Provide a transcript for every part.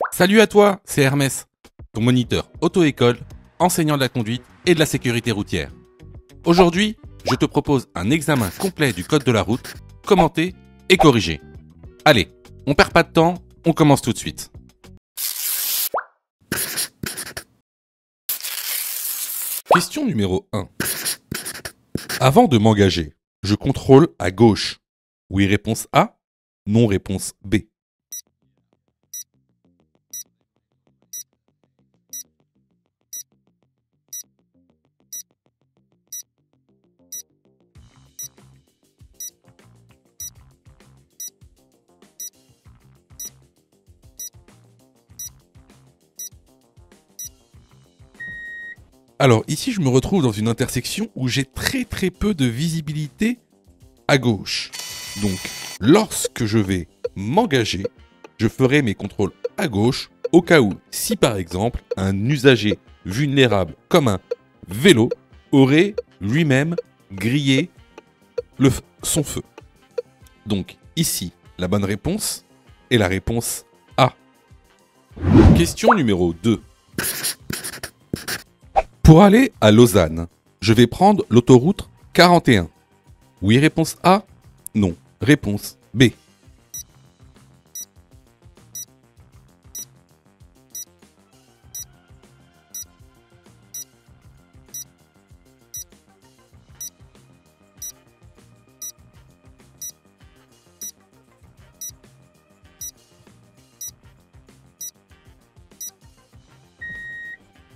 Salut à toi, c'est Hermès, ton moniteur auto-école, enseignant de la conduite et de la sécurité routière. Aujourd'hui, je te propose un examen complet du code de la route, commenté et corrigé. Allez, on perd pas de temps, on commence tout de suite. Question numéro 1. Avant de m'engager, je contrôle à gauche. Oui, réponse A. Non, réponse B. Alors ici, je me retrouve dans une intersection où j'ai très peu de visibilité à gauche. Donc, lorsque je vais m'engager, je ferai mes contrôles à gauche au cas où, si par exemple, un usager vulnérable comme un vélo aurait lui-même grillé son feu. Donc ici, la bonne réponse est la réponse A. Question numéro 2. Pour aller à Lausanne, je vais prendre l'autoroute 41. Oui, réponse A. Non, réponse B.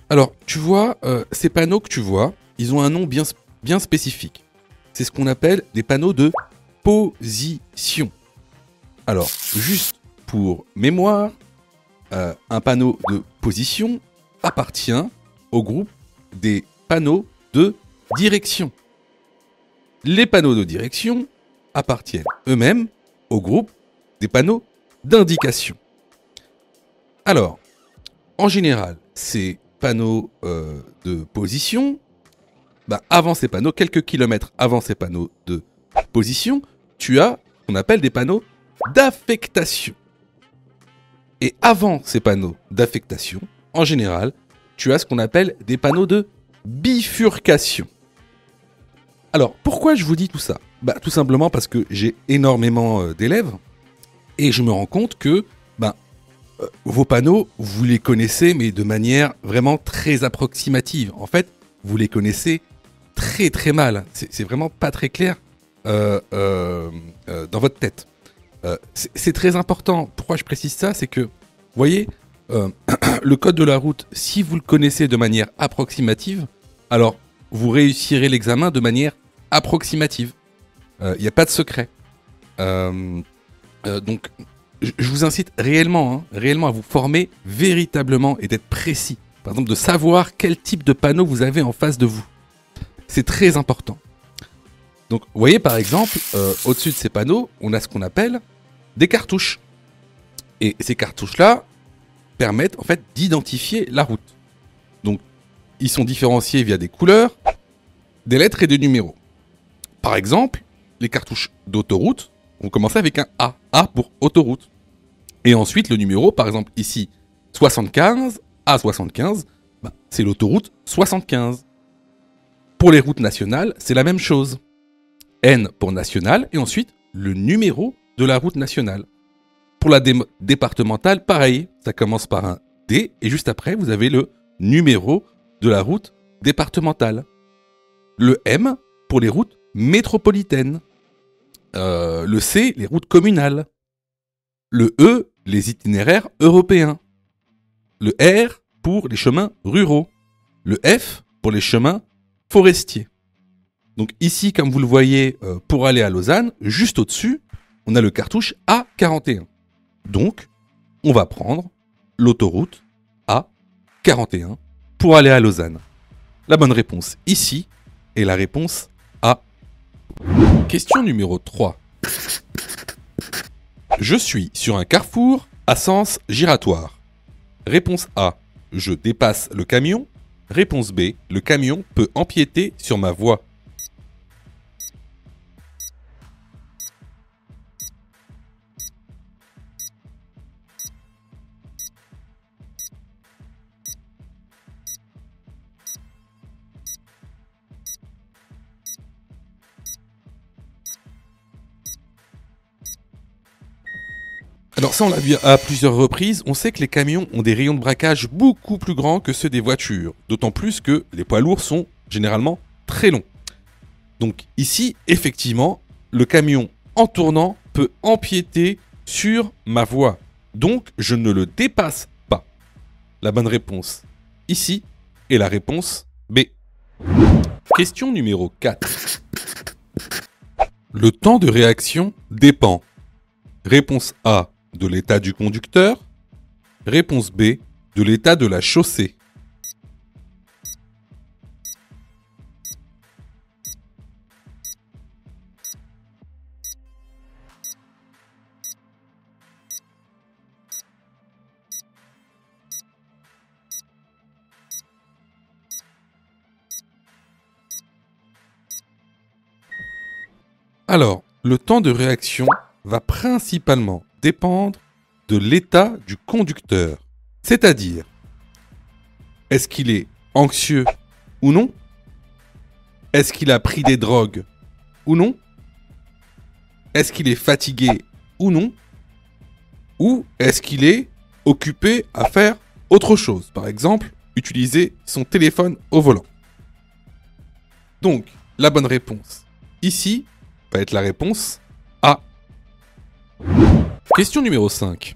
Alors, tu vois, ces panneaux que tu vois, ils ont un nom bien spécifique. C'est ce qu'on appelle des panneaux de position. Alors, juste pour mémoire, un panneau de position appartient au groupe des panneaux de direction. Les panneaux de direction appartiennent eux-mêmes au groupe des panneaux d'indication. Alors, en général, ces panneaux de position, avant ces panneaux, quelques kilomètres avant ces panneaux de position, tu as ce qu'on appelle des panneaux d'affectation. Et avant ces panneaux d'affectation, en général, tu as ce qu'on appelle des panneaux de bifurcation. Alors, pourquoi je vous dis tout ça ? Tout simplement parce que j'ai énormément d'élèves et je me rends compte que vos panneaux, vous les connaissez, mais de manière vraiment très approximative. En fait, vous les connaissez très mal. C'est vraiment pas très clair dans votre tête. C'est très important. Pourquoi je précise ça ? C'est que, vous voyez, le code de la route, si vous le connaissez de manière approximative, alors vous réussirez l'examen de manière approximative. Il n'y a pas de secret. Donc, je vous incite réellement à vous former véritablement et d'être précis. Par exemple, de savoir quel type de panneau vous avez en face de vous. C'est très important. Donc, vous voyez par exemple, au-dessus de ces panneaux, on a ce qu'on appelle des cartouches. Et ces cartouches-là permettent en fait d'identifier la route. Donc, ils sont différenciés via des couleurs, des lettres et des numéros. Par exemple, les cartouches d'autoroute vont commencer avec un A. A pour autoroute. Et ensuite, le numéro, par exemple ici, 75, A75, c'est l'autoroute 75. Pour les routes nationales, c'est la même chose. N pour nationale, et ensuite, le numéro de la route nationale. Pour la départementale, pareil, ça commence par un D, et juste après, vous avez le numéro de la route départementale. Le M pour les routes métropolitaines. Le C, les routes communales. Le E, les itinéraires européens. Le R pour les chemins ruraux. Le F pour les chemins forestiers. Donc ici, comme vous le voyez, pour aller à Lausanne, juste au-dessus, on a le cartouche A41. Donc, on va prendre l'autoroute A41 pour aller à Lausanne. La bonne réponse ici est la réponse A. Question numéro 3. Je suis sur un carrefour à sens giratoire. Réponse A. Je dépasse le camion. Réponse B. Le camion peut empiéter sur ma voie. Alors ça, on l'a vu à plusieurs reprises, on sait que les camions ont des rayons de braquage beaucoup plus grands que ceux des voitures, d'autant plus que les poids lourds sont généralement très longs. Donc ici, effectivement, le camion en tournant peut empiéter sur ma voie. Donc je ne le dépasse pas. La bonne réponse ici est la réponse B. Question numéro 4. Le temps de réaction dépend. Réponse A, de l'état du conducteur. Réponse B, de l'état de la chaussée. Alors, le temps de réaction va principalement dépendre de l'état du conducteur. C'est-à-dire, est-ce qu'il est anxieux ou non? Est-ce qu'il a pris des drogues ou non? Est-ce qu'il est fatigué ou non? Ou est-ce qu'il est occupé à faire autre chose? Par exemple, utiliser son téléphone au volant. Donc, la bonne réponse ici va être la réponse A. Question numéro 5.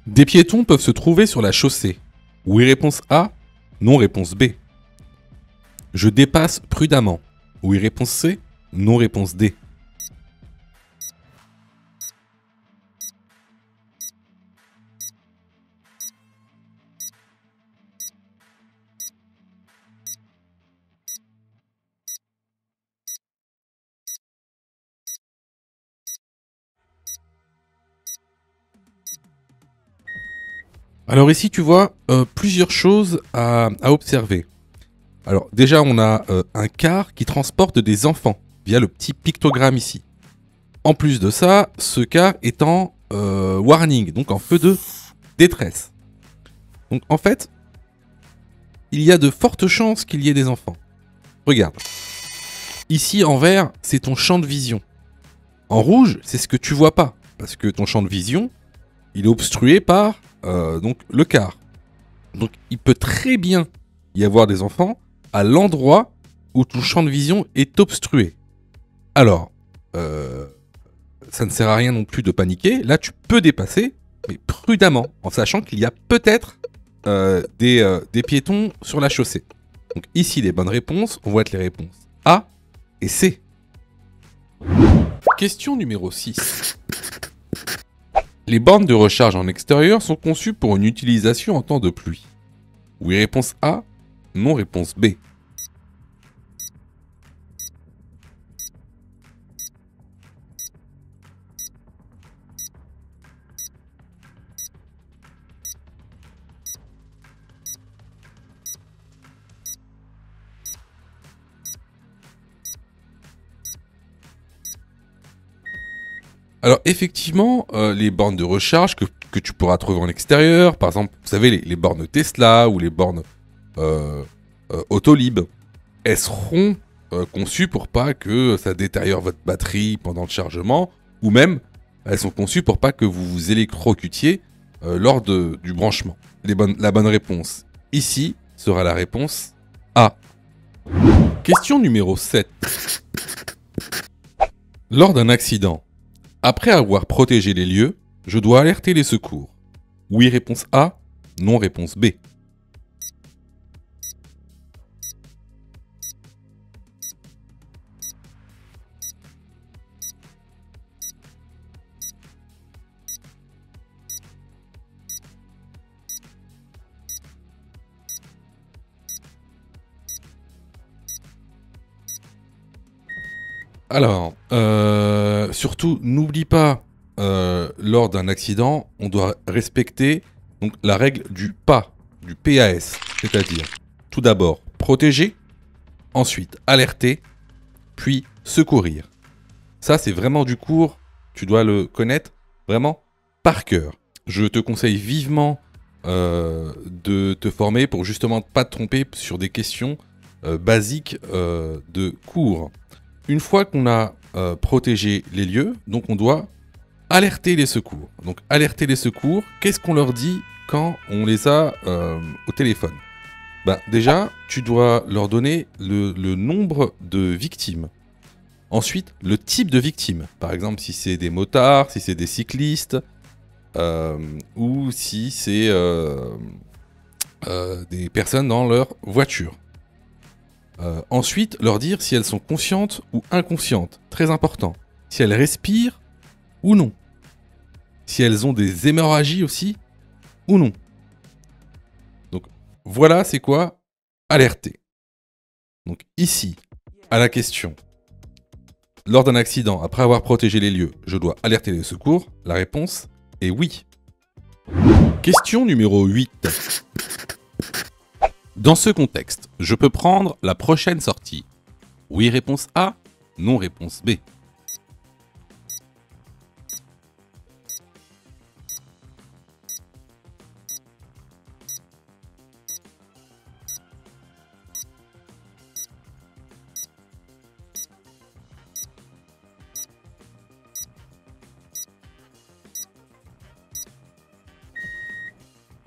Des piétons peuvent se trouver sur la chaussée. Oui, réponse A. Non, réponse B. Je dépasse prudemment. Oui, réponse C. Non, réponse D. Alors ici, tu vois plusieurs choses à observer. Alors déjà, on a un car qui transporte des enfants via le petit pictogramme ici. En plus de ça, ce car est en warning, donc en feu de détresse. Donc en fait, il y a de fortes chances qu'il y ait des enfants. Regarde. Ici en vert, c'est ton champ de vision. En rouge, c'est ce que tu vois pas, parce que ton champ de vision, il est obstrué par donc le car. Donc il peut très bien y avoir des enfants à l'endroit où ton champ de vision est obstrué. Alors, ça ne sert à rien non plus de paniquer. Là, tu peux dépasser, mais prudemment, en sachant qu'il y a peut-être des piétons sur la chaussée. Donc ici, les bonnes réponses, on voit être les réponses A et C. Question numéro 6. Les bornes de recharge en extérieur sont conçues pour une utilisation en temps de pluie. Oui, réponse A. Non, réponse B. Alors effectivement, les bornes de recharge que tu pourras trouver en extérieur, par exemple, vous savez, les bornes Tesla ou les bornes Autolib, elles seront conçues pour pas que ça détériore votre batterie pendant le chargement, ou même elles sont conçues pour pas que vous vous électrocutiez lors du branchement. La bonne réponse ici sera la réponse A. Question numéro 7. Lors d'un accident, après avoir protégé les lieux, je dois alerter les secours. Oui, réponse A. Non, réponse B. Alors, surtout, n'oublie pas, lors d'un accident, on doit respecter donc, la règle du PAS, du PAS, c'est-à-dire, tout d'abord, protéger, ensuite, alerter, puis secourir. Ça, c'est vraiment du cours, tu dois le connaître vraiment par cœur. Je te conseille vivement de te former pour justement pas te tromper sur des questions basiques de cours. Une fois qu'on a protégé les lieux, donc on doit Alerter les secours. Donc alerter les secours, qu'est-ce qu'on leur dit quand on les a au téléphone? Déjà, tu dois leur donner le nombre de victimes. Ensuite, le type de victime. Par exemple, si c'est des motards, si c'est des cyclistes, ou si c'est des personnes dans leur voiture. Ensuite, leur dire si elles sont conscientes ou inconscientes. Très important. Si elles respirent ou non. Si elles ont des hémorragies aussi ou non. Donc voilà, c'est quoi alerter. Donc ici, à la question, lors d'un accident, après avoir protégé les lieux, je dois alerter les secours? La réponse est oui. Question numéro 8. Dans ce contexte, je peux prendre la prochaine sortie. Oui, réponse A. Non, réponse B.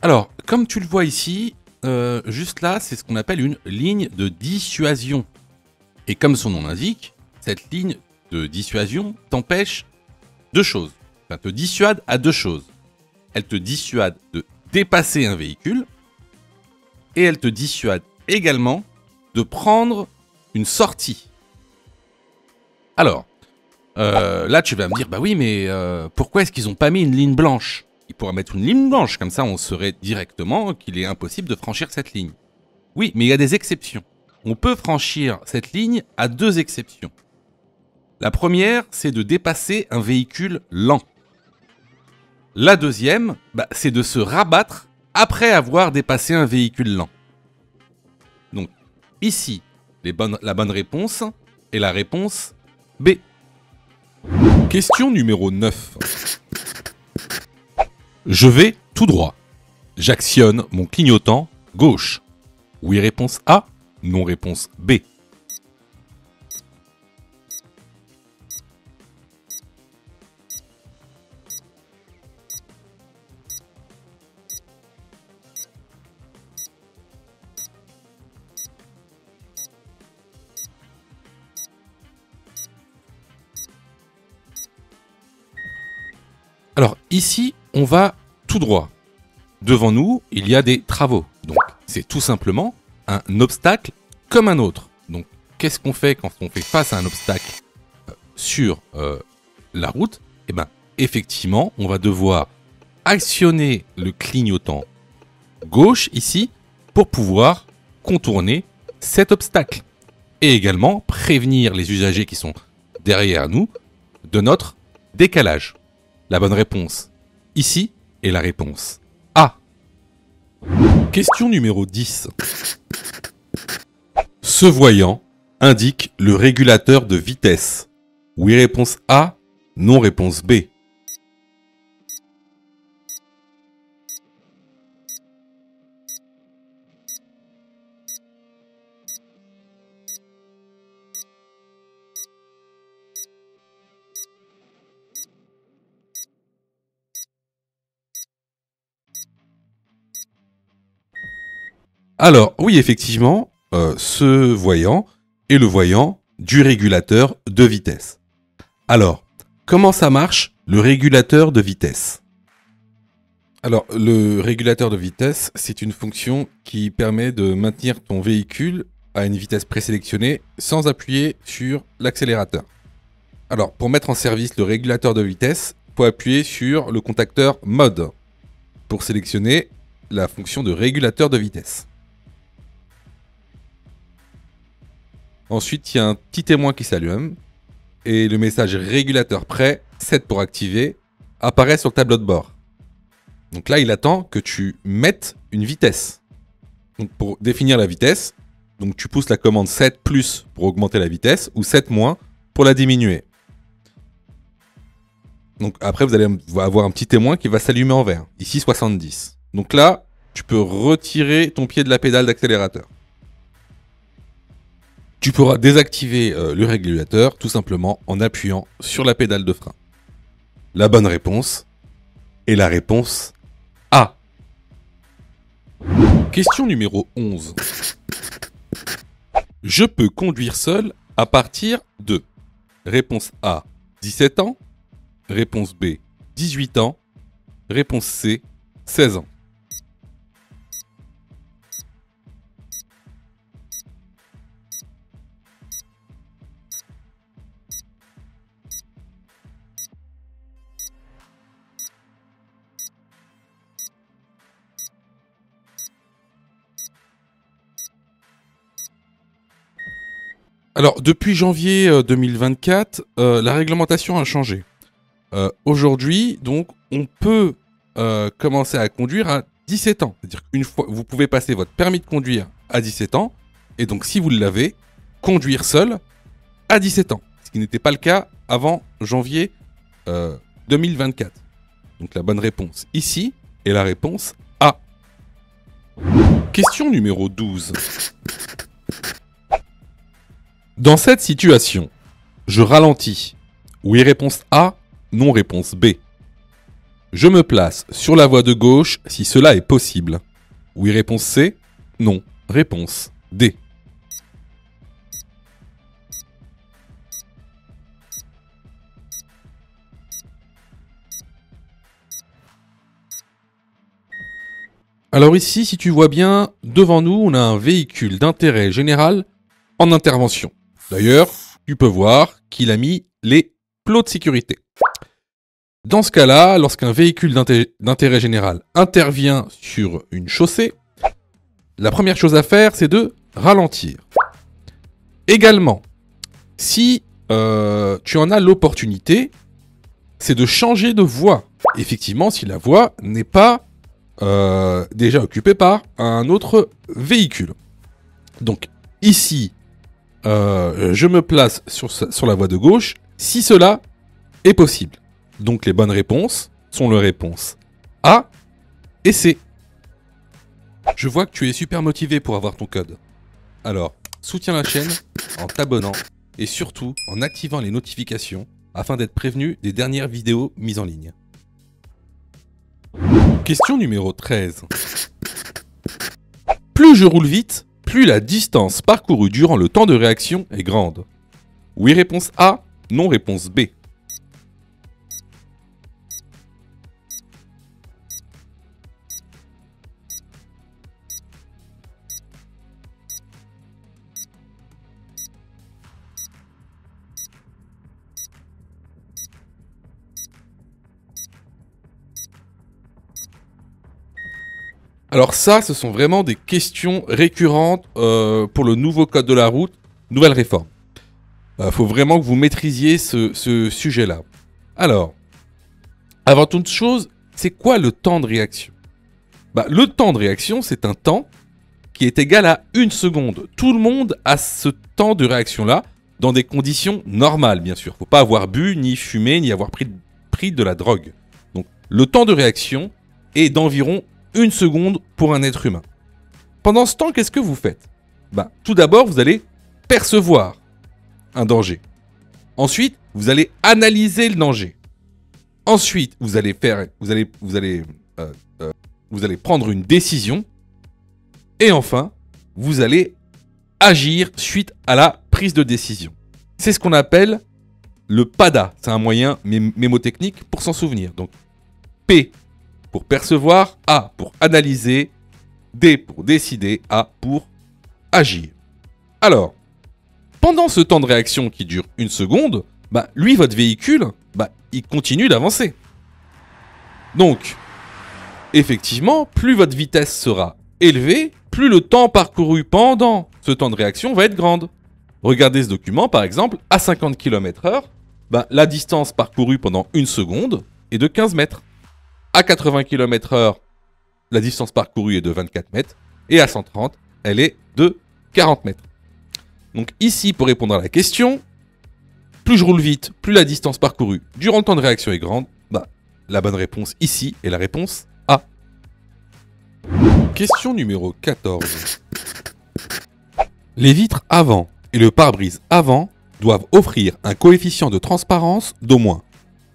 Alors, comme tu le vois ici, juste là, c'est ce qu'on appelle une ligne de dissuasion. Et comme son nom l'indique, cette ligne de dissuasion t'empêche deux choses. Elle te dissuade à deux choses. Elle te dissuade de dépasser un véhicule et elle te dissuade également de prendre une sortie. Alors, là tu vas me dire, bah oui, mais pourquoi est-ce qu'ils n'ont pas mis une ligne blanche? Ils pourraient mettre une ligne blanche, comme ça on saurait directement qu'il est impossible de franchir cette ligne. Oui, mais il y a des exceptions. On peut franchir cette ligne à deux exceptions. La première, c'est de dépasser un véhicule lent. La deuxième, c'est de se rabattre après avoir dépassé un véhicule lent. Donc, ici, la bonne réponse est la réponse B. Question numéro 9. Je vais tout droit. J'actionne mon clignotant gauche. Oui, réponse A. Non, réponse B. Alors ici, on va tout droit. Devant nous, il y a des travaux. Donc c'est tout simplement un obstacle comme un autre. Donc qu'est-ce qu'on fait quand on fait face à un obstacle sur la route? Effectivement, on va devoir actionner le clignotant gauche ici pour pouvoir contourner cet obstacle. Et également prévenir les usagers qui sont derrière nous de notre décalage. La bonne réponse ici est la réponse A. Question numéro 10. Ce voyant indique le régulateur de vitesse. Oui, réponse A. Non, réponse B. Alors, oui, effectivement, ce voyant est le voyant du régulateur de vitesse. Alors, comment ça marche, le régulateur de vitesse? Alors, le régulateur de vitesse, c'est une fonction qui permet de maintenir ton véhicule à une vitesse présélectionnée sans appuyer sur l'accélérateur. Alors, pour mettre en service le régulateur de vitesse, il faut appuyer sur le contacteur Mode pour sélectionner la fonction de régulateur de vitesse. Ensuite, il y a un petit témoin qui s'allume et le message régulateur prêt, 7 pour activer, apparaît sur le tableau de bord. Donc là, il attend que tu mettes une vitesse. Donc pour définir la vitesse, donc tu pousses la commande 7 plus pour augmenter la vitesse ou 7 moins pour la diminuer. Donc après, vous allez avoir un petit témoin qui va s'allumer en vert. Ici, 70. Donc là, tu peux retirer ton pied de la pédale d'accélérateur. Tu pourras désactiver le régulateur tout simplement en appuyant sur la pédale de frein. La bonne réponse est la réponse A. Question numéro 11. Je peux conduire seul à partir de... Réponse A, 17 ans. Réponse B, 18 ans. Réponse C, 16 ans. Alors, depuis janvier 2024, la réglementation a changé. Aujourd'hui, donc, on peut commencer à conduire à 17 ans. C'est-à-dire qu'une fois, vous pouvez passer votre permis de conduire à 17 ans, et donc, si vous l'avez, conduire seul à 17 ans. Ce qui n'était pas le cas avant janvier 2024. Donc, la bonne réponse ici est la réponse A. Question numéro 12. Dans cette situation, je ralentis. Oui, réponse A. Non, réponse B. Je me place sur la voie de gauche si cela est possible. Oui, réponse C. Non, réponse D. Alors ici, si tu vois bien, devant nous, on a un véhicule d'intérêt général en intervention. D'ailleurs, tu peux voir qu'il a mis les plots de sécurité. Dans ce cas-là, lorsqu'un véhicule d'intérêt général intervient sur une chaussée, la première chose à faire, c'est de ralentir. Également, si tu en as l'opportunité, c'est de changer de voie. Effectivement, si la voie n'est pas déjà occupée par un autre véhicule. Donc, ici, je me place sur la voie de gauche, si cela est possible. Donc les bonnes réponses sont les réponses A et C. Je vois que tu es super motivé pour avoir ton code. Alors, soutiens la chaîne en t'abonnant et surtout en activant les notifications afin d'être prévenu des dernières vidéos mises en ligne. Question numéro 13. Plus je roule vite, plus la distance parcourue durant le temps de réaction est grande. Oui, réponse A. Non, réponse B. Alors ça, ce sont vraiment des questions récurrentes pour le nouveau code de la route, nouvelle réforme. Faut vraiment que vous maîtrisiez ce sujet-là. Alors, avant toute chose, c'est quoi le temps de réaction ? Le temps de réaction, c'est un temps qui est égal à 1 seconde. Tout le monde a ce temps de réaction-là, dans des conditions normales, bien sûr. Faut pas avoir bu, ni fumé, ni avoir pris de la drogue. Donc, le temps de réaction est d'environ 1 seconde pour un être humain. Pendant ce temps, qu'est-ce que vous faites ? Tout d'abord, vous allez percevoir un danger. Ensuite, vous allez analyser le danger. Ensuite, vous allez prendre une décision. Et enfin, vous allez agir suite à la prise de décision. C'est ce qu'on appelle le PADA. C'est un moyen mémotechnique pour s'en souvenir. Donc, P pour percevoir, A pour analyser, D pour décider, A pour agir. Alors, pendant ce temps de réaction qui dure 1 seconde, lui, votre véhicule, il continue d'avancer. Donc, effectivement, plus votre vitesse sera élevée, plus le temps parcouru pendant ce temps de réaction va être grande. Regardez ce document, par exemple, à 50 km/h, la distance parcourue pendant 1 seconde est de 15 mètres. À 80 km/h, la distance parcourue est de 24 mètres. Et à 130, elle est de 40 mètres. Donc ici, pour répondre à la question, plus je roule vite, plus la distance parcourue durant le temps de réaction est grande. La bonne réponse ici est la réponse A. Question numéro 14. Les vitres avant et le pare-brise avant doivent offrir un coefficient de transparence d'au moins.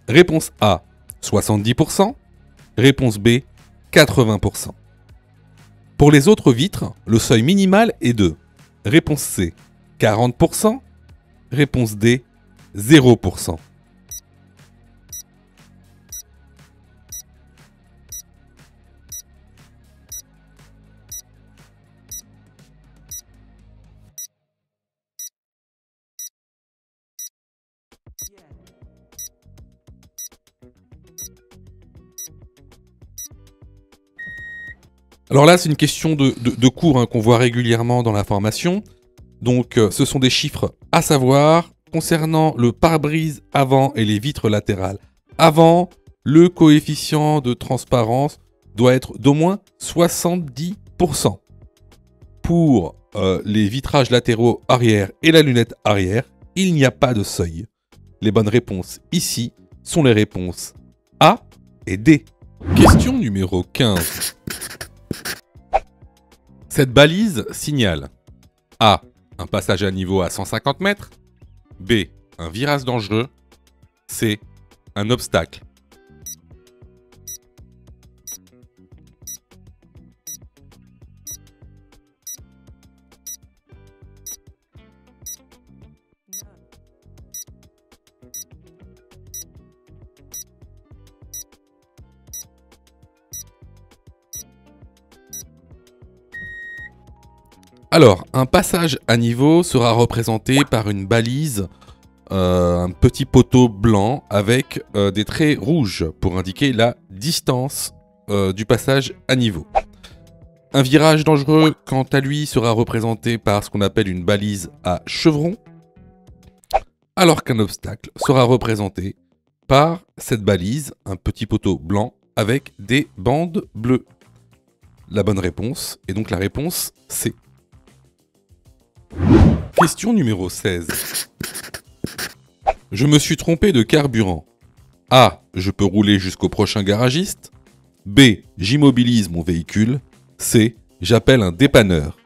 Réponse A, 70%. Réponse B, 80%. Pour les autres vitres, le seuil minimal est de réponse C, 40%. Réponse D, 0%. Alors là, c'est une question de cours hein, qu'on voit régulièrement dans la formation. Donc, ce sont des chiffres à savoir concernant le pare-brise avant et les vitres latérales. Avant, le coefficient de transparence doit être d'au moins 70%. Pour les vitrages latéraux arrière et la lunette arrière, il n'y a pas de seuil. Les bonnes réponses ici sont les réponses A et D. Question numéro 15. Cette balise signale A. Un passage à niveau à 150 mètres. B. Un virage dangereux. C. Un obstacle. Alors, un passage à niveau sera représenté par une balise, un petit poteau blanc avec des traits rouges pour indiquer la distance du passage à niveau. Un virage dangereux, quant à lui, sera représenté par ce qu'on appelle une balise à chevron, alors qu'un obstacle sera représenté par cette balise, un petit poteau blanc avec des bandes bleues. La bonne réponse est donc la réponse C. Question numéro 16. Je me suis trompé de carburant. A. Je peux rouler jusqu'au prochain garagiste. B. J'immobilise mon véhicule. C. J'appelle un dépanneur.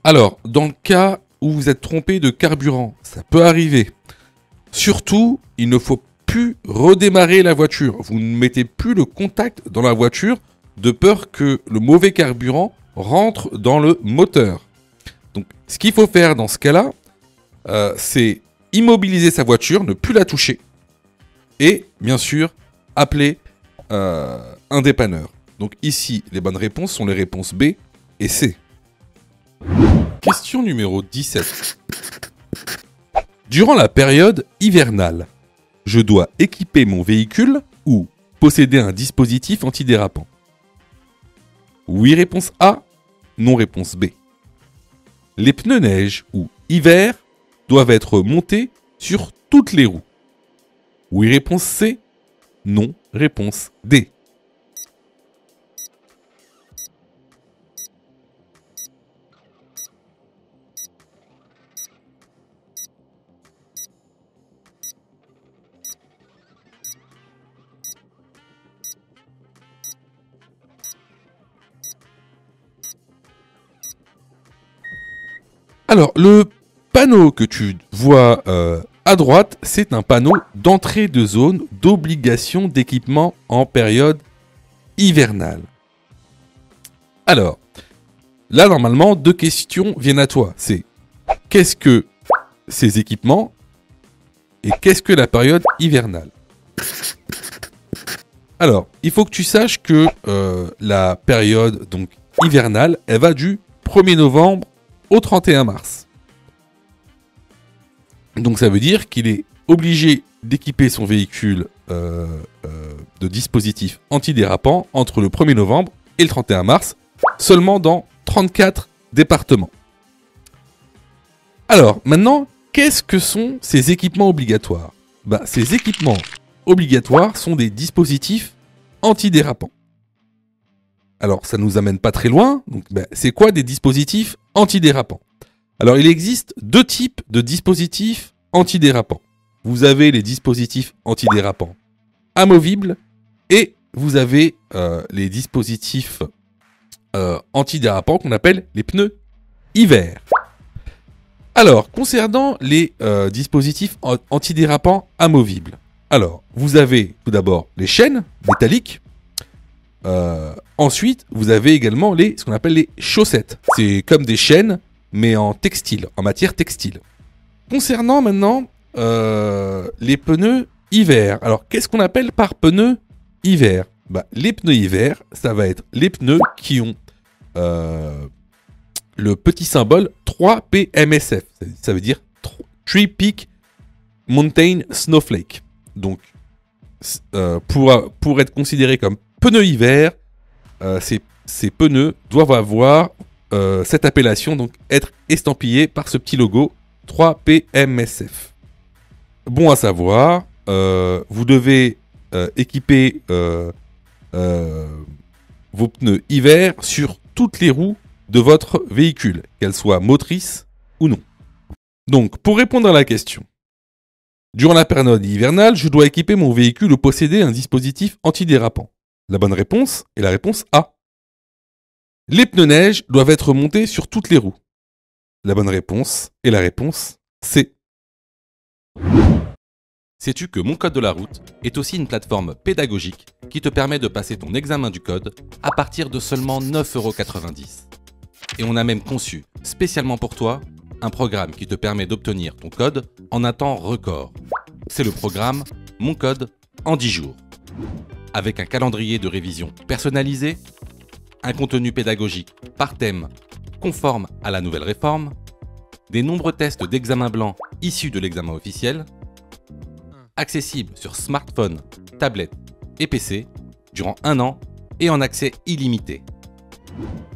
Alors, dans le cas où vous êtes trompé de carburant, ça peut arriver. Surtout, il ne faut plus redémarrer la voiture. Vous ne mettez plus le contact dans la voiture de peur que le mauvais carburant rentre dans le moteur. Donc, ce qu'il faut faire dans ce cas-là, c'est immobiliser sa voiture, ne plus la toucher. Et, bien sûr, appeler un dépanneur. Donc ici, les bonnes réponses sont les réponses B et C. Question numéro 17. Durant la période hivernale, je dois équiper mon véhicule ou posséder un dispositif antidérapant. Oui, réponse A. Non, réponse B. Les pneus neige ou hiver doivent être montés sur toutes les roues. Oui, réponse C. Non, réponse D. Alors, le panneau que tu vois à droite, c'est un panneau d'entrée de zone d'obligation d'équipement en période hivernale. Alors, là, normalement, deux questions viennent à toi. C'est qu'est-ce que ces équipements et qu'est-ce que la période hivernale? Alors, il faut que tu saches que la période donc hivernale, elle va du 1er novembre au 31 mars. Donc ça veut dire qu'il est obligé d'équiper son véhicule de dispositifs antidérapants entre le 1er novembre et le 31 mars, seulement dans 34 départements. Alors, maintenant, qu'est-ce que sont ces équipements obligatoires? Ces équipements obligatoires sont des dispositifs antidérapants. Alors, ça nous amène pas très loin. Donc, c'est quoi des dispositifs antidérapants? Alors, il existe deux types de dispositifs antidérapants. Vous avez les dispositifs antidérapants amovibles et vous avez les dispositifs antidérapants qu'on appelle les pneus hiver. Alors, concernant les dispositifs antidérapants amovibles, alors, vous avez tout d'abord les chaînes métalliques. Ensuite, vous avez également ce qu'on appelle les chaussettes. C'est comme des chaînes, mais en textile, en matière textile. Concernant maintenant les pneus hiver. Alors, qu'est-ce qu'on appelle par pneus hiver? Les pneus hiver, ça va être les pneus qui ont le petit symbole 3PMSF. Ça veut dire Three Peak Mountain Snowflake. Donc, pour être considérés comme pneus hiver, ces pneus doivent avoir cette appellation, donc être estampillés par ce petit logo 3PMSF. Bon à savoir, vous devez équiper vos pneus hiver sur toutes les roues de votre véhicule, qu'elles soient motrices ou non. Donc, pour répondre à la question, durant la période hivernale, je dois équiper mon véhicule ou posséder un dispositif antidérapant. La bonne réponse est la réponse A. Les pneus neige doivent être montés sur toutes les roues. La bonne réponse est la réponse C. Sais-tu que Mon Code de la route est aussi une plateforme pédagogique qui te permet de passer ton examen du code à partir de seulement 9,90 €. Et on a même conçu, spécialement pour toi, un programme qui te permet d'obtenir ton code en un temps record. C'est le programme Mon Code en 10 jours. Avec un calendrier de révision personnalisé, un contenu pédagogique par thème conforme à la nouvelle réforme, des nombreux tests d'examen blanc issus de l'examen officiel, accessible sur smartphone, tablette et PC durant 1 an et en accès illimité.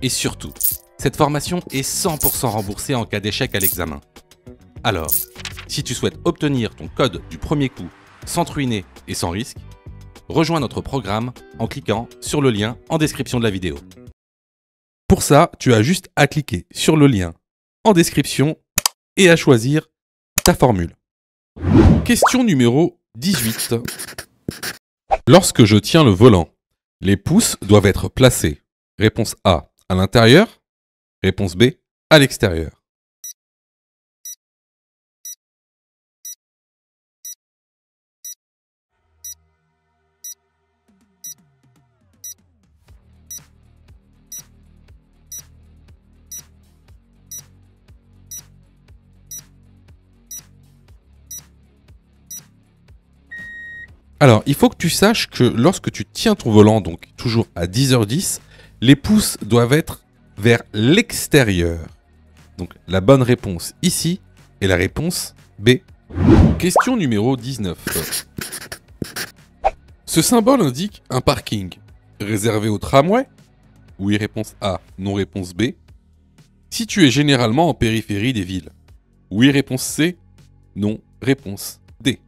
Et surtout, cette formation est 100% remboursée en cas d'échec à l'examen. Alors, si tu souhaites obtenir ton code du premier coup sans te ruiner et sans risque, rejoins notre programme en cliquant sur le lien en description de la vidéo. Pour ça, tu as juste à cliquer sur le lien en description et à choisir ta formule. Question numéro 18. Lorsque je tiens le volant, les pouces doivent être placés. Réponse A, à l'intérieur. Réponse B, à l'extérieur. Alors, il faut que tu saches que lorsque tu tiens ton volant, donc toujours à 10h10, les pouces doivent être vers l'extérieur. Donc, la bonne réponse ici est la réponse B. Question numéro 19. Ce symbole indique un parking réservé au tramway. Oui, réponse A. Non, réponse B. Situé généralement en périphérie des villes. Oui, réponse C. Non, réponse D.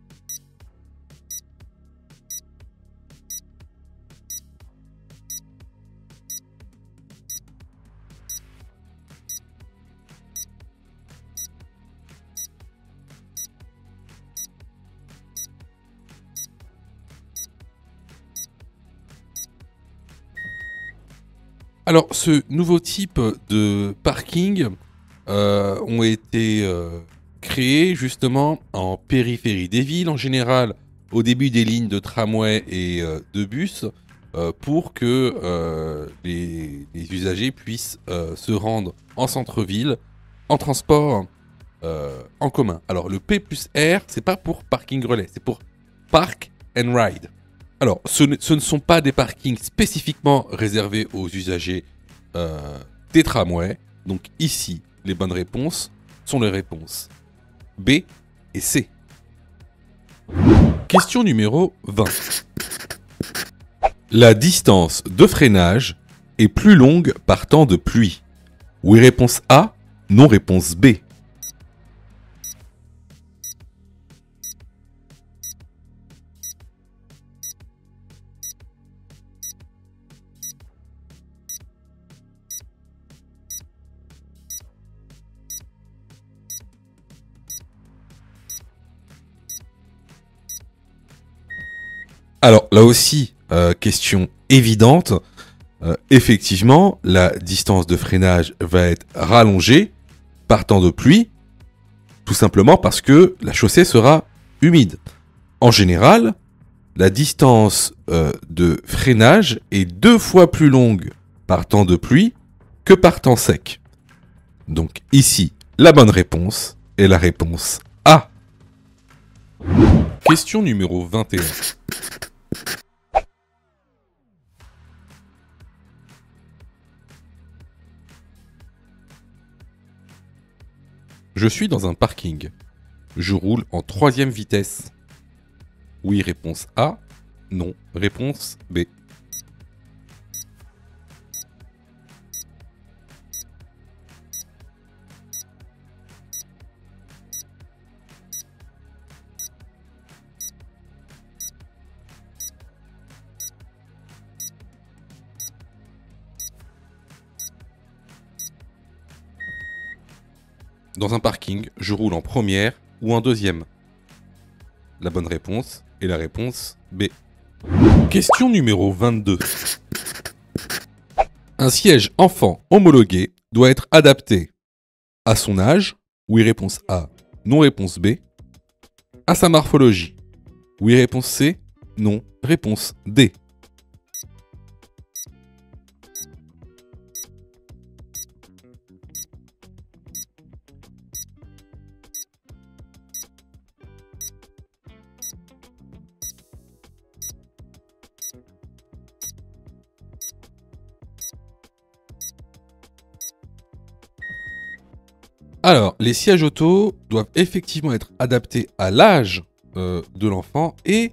Alors, ce nouveau type de parking ont été créés justement en périphérie des villes, en général au début des lignes de tramway et de bus, pour que les usagers puissent se rendre en centre-ville en transport en commun. Alors, le P plus R, c'est pas pour parking relais, c'est pour park and ride. Alors, ce ne sont pas des parkings spécifiquement réservés aux usagers des tramways. Donc ici, les bonnes réponses sont les réponses B et C. Question numéro 20. La distance de freinage est plus longue par temps de pluie. Oui, réponse A. Non, réponse B. Alors là aussi, question évidente. Effectivement, la distance de freinage va être rallongée par temps de pluie, tout simplement parce que la chaussée sera humide. En général, la distance de freinage est 2 fois plus longue par temps de pluie que par temps sec. Donc ici, la bonne réponse est la réponse A. Question numéro 21. Je suis dans un parking. Je roule en 3e vitesse. Oui, réponse A. Non, réponse B. Dans un parking, je roule en première ou en deuxième. La bonne réponse est la réponse B. Question numéro 22. Un siège enfant homologué doit être adapté à son âge. Oui, réponse A. Non, réponse B. À sa morphologie. Oui, réponse C. Non, réponse D. Alors, les sièges auto doivent effectivement être adaptés à l'âge de l'enfant et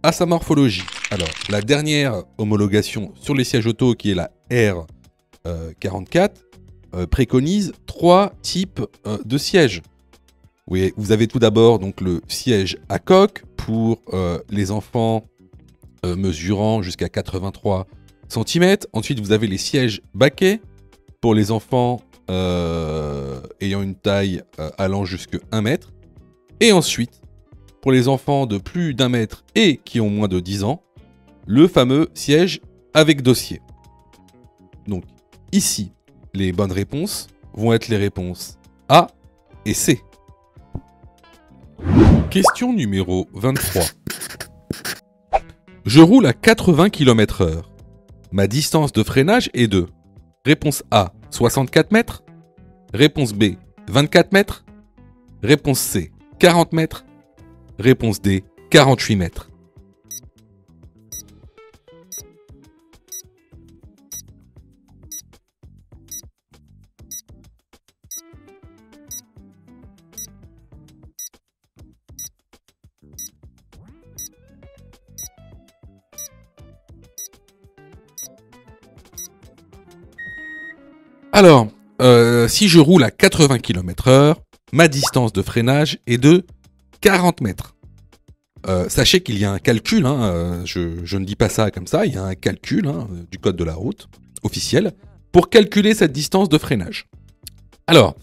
à sa morphologie. Alors, la dernière homologation sur les sièges auto, qui est la R44, préconise 3 types de sièges. Oui, vous avez tout d'abord donc le siège à coque pour les enfants mesurant jusqu'à 83 cm. Ensuite, vous avez les sièges baquets pour les enfants ayant une taille allant jusqu'à 1 mètre. Et ensuite, pour les enfants de plus d'1 mètre et qui ont moins de 10 ans, le fameux siège avec dossier. Donc ici, les bonnes réponses vont être les réponses A et C. Question numéro 23. Je roule à 80 km/h. Ma distance de freinage est de réponse A, 64 mètres. Réponse B, 24 mètres. Réponse C, 40 mètres. Réponse D, 48 mètres. Alors, si je roule à 80 km/h, ma distance de freinage est de 40 mètres. Sachez qu'il y a un calcul, je ne dis pas ça comme ça, il y a un calcul du code de la route officiel pour calculer cette distance de freinage. Alors,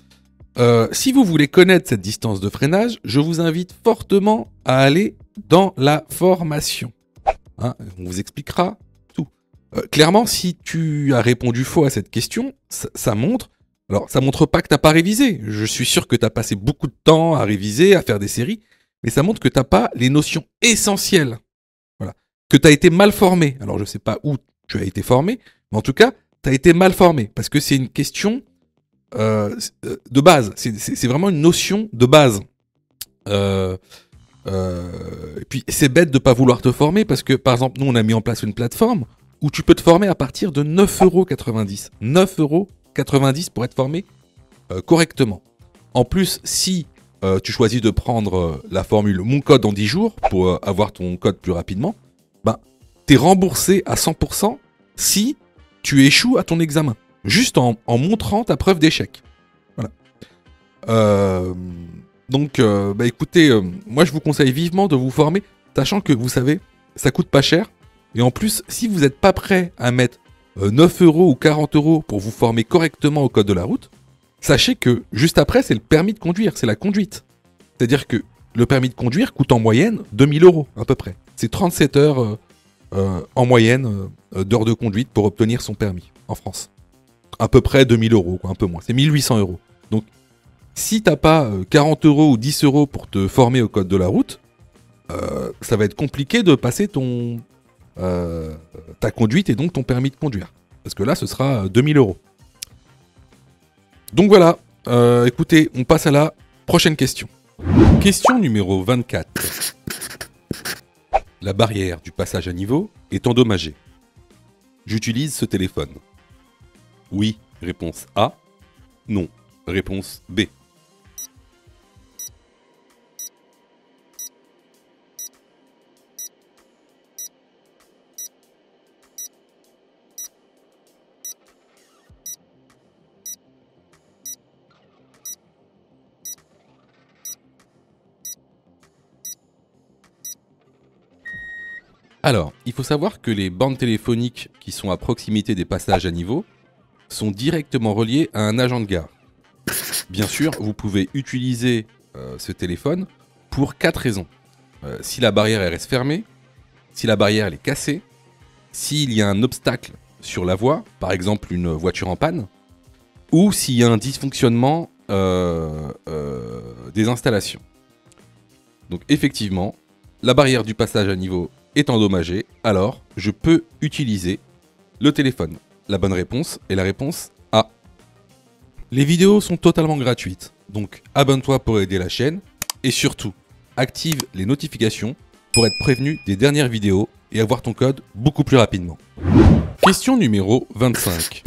si vous voulez connaître cette distance de freinage, je vous invite fortement à aller dans la formation. On vous expliquera tout. Clairement, si tu as répondu faux à cette question, ça montre... Alors, ça montre pas que t'as pas révisé. Je suis sûr que tu as passé beaucoup de temps à réviser, à faire des séries, mais ça montre que tu n'as pas les notions essentielles. Voilà. Que tu as été mal formé. Alors, je ne sais pas où tu as été formé, mais en tout cas, tu as été mal formé, parce que c'est une question de base. C'est vraiment une notion de base. Et puis, c'est bête de ne pas vouloir te former, parce que, par exemple, nous, on a mis en place une plateforme où tu peux te former à partir de 9,90 €. 9,90 € pour être formé correctement. En plus, si tu choisis de prendre la formule Mon code en 10 jours pour avoir ton code plus rapidement, tu es remboursé à 100% si tu échoues à ton examen. Juste en montrant ta preuve d'échec. Voilà. Donc, écoutez, moi je vous conseille vivement de vous former, sachant que vous savez, ça coûte pas cher. Et en plus, si vous n'êtes pas prêt à mettre 9 € ou 40 € pour vous former correctement au code de la route, sachez que juste après, c'est le permis de conduire, c'est la conduite. C'est-à-dire que le permis de conduire coûte en moyenne 2000 € à peu près. C'est 37 heures en moyenne d'heures de conduite pour obtenir son permis en France. À peu près 2000 €, quoi, un peu moins. C'est 1800 €. Donc, si t'as pas 40 € ou 10 € pour te former au code de la route, ça va être compliqué de passer ta conduite et donc ton permis de conduire. Parce que là, ce sera 2000 €. Donc voilà, écoutez, on passe à la prochaine question. Question numéro 24. La barrière du passage à niveau est endommagée. J'utilise ce téléphone. Oui, réponse A. Non, réponse B. Alors, il faut savoir que les bandes téléphoniques qui sont à proximité des passages à niveau sont directement reliées à un agent de gare. Bien sûr, vous pouvez utiliser ce téléphone pour 4 raisons. Si la barrière elle reste fermée, si la barrière elle est cassée, s'il y a un obstacle sur la voie, par exemple une voiture en panne, ou s'il y a un dysfonctionnement des installations. Donc effectivement, la barrière du passage à niveau est endommagée, alors je peux utiliser le téléphone. La bonne réponse est la réponse A. Les vidéos sont totalement gratuites, donc abonne-toi pour aider la chaîne et surtout, active les notifications pour être prévenu des dernières vidéos et avoir ton code beaucoup plus rapidement. Question numéro 25.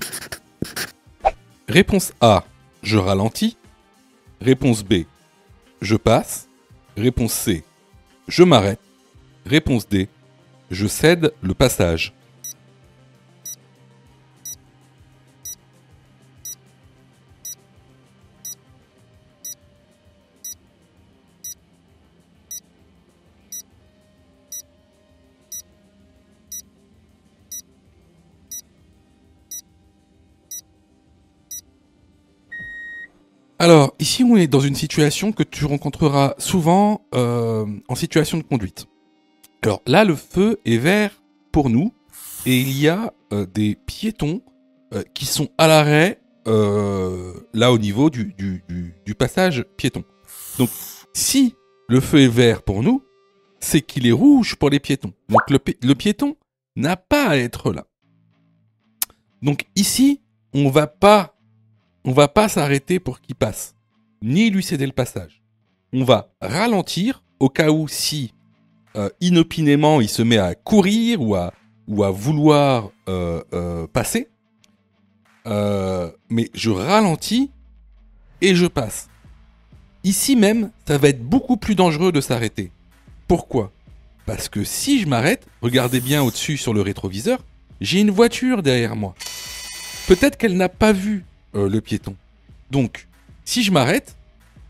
Réponse A, je ralentis. Réponse B, je passe. Réponse C, je m'arrête. Réponse D, je cède le passage. Alors, ici, on est dans une situation que tu rencontreras souvent en situation de conduite. Alors là, le feu est vert pour nous et il y a des piétons qui sont à l'arrêt là au niveau du passage piéton. Donc, si le feu est vert pour nous, c'est qu'il est rouge pour les piétons. Donc, le piéton n'a pas à être là. Donc ici, on va pas s'arrêter pour qu'il passe, ni lui céder le passage. On va ralentir au cas où si inopinément il se met à courir ou à vouloir passer. Mais je ralentis et je passe. Ici même, ça va être beaucoup plus dangereux de s'arrêter. Pourquoi ? Parce que si je m'arrête, regardez bien au-dessus sur le rétroviseur, j'ai une voiture derrière moi. Peut-être qu'elle n'a pas vu le piéton. Donc, si je m'arrête,